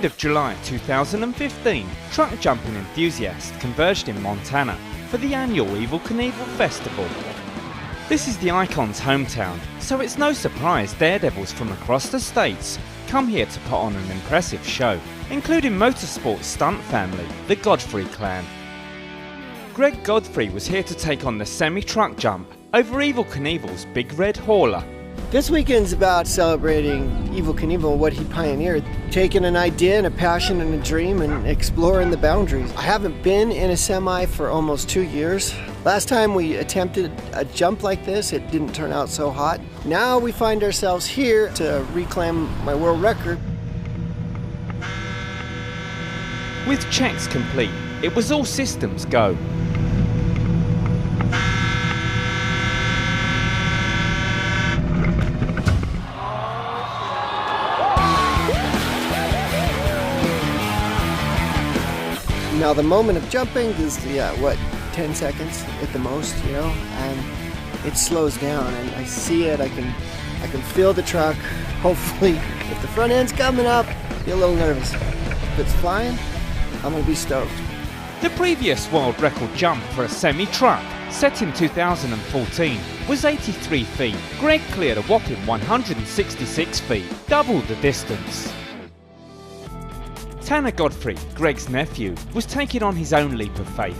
end of July 2015, truck jumping enthusiasts converged in Montana for the annual Evel Knievel Festival. This is the icon's hometown, so it's no surprise daredevils from across the states come here to put on an impressive show, including motorsport stunt family, the Godfrey clan. Greg Godfrey was here to take on the semi-truck jump over Evel Knievel's Big Red Hauler. This weekend's about celebrating Evel Knievel and what he pioneered, taking an idea and a passion and a dream and exploring the boundaries. I haven't been in a semi for almost 2 years. Last time we attempted a jump like this, it didn't turn out so hot. Now we find ourselves here to reclaim my world record. With checks complete, it was all systems go. Now the moment of jumping is, 10 seconds at the most, and it slows down and I see it, I can feel the truck. Hopefully, if the front end's coming up, be a little nervous. If it's flying, I'm gonna be stoked. The previous world record jump for a semi-truck, set in 2014, was 83 feet. Greg cleared a whopping 166 feet, double the distance. Tanner Godfrey, Greg's nephew, was taking on his own leap of faith,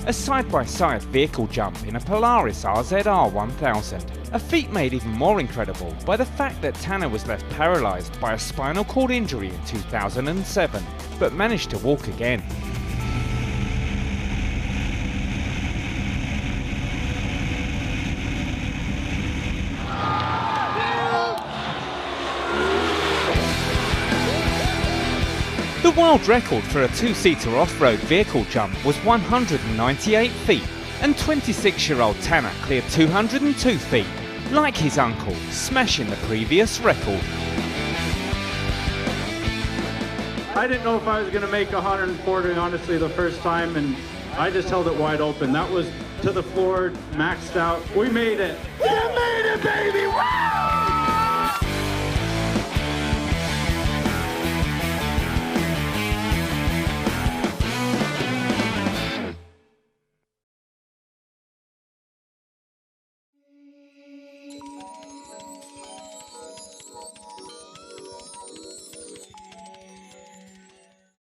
a side-by-side vehicle jump in a Polaris RZR 1000, a feat made even more incredible by the fact that Tanner was left paralysed by a spinal cord injury in 2007, but managed to walk again. The world record for a two-seater off-road vehicle jump was 198 feet, and 26-year-old Tanner cleared 202 feet, like his uncle, smashing the previous record. I didn't know if I was going to make 140, honestly, the first time, and I just held it wide open. That was to the floor, maxed out. We made it. You made it, baby! Woo!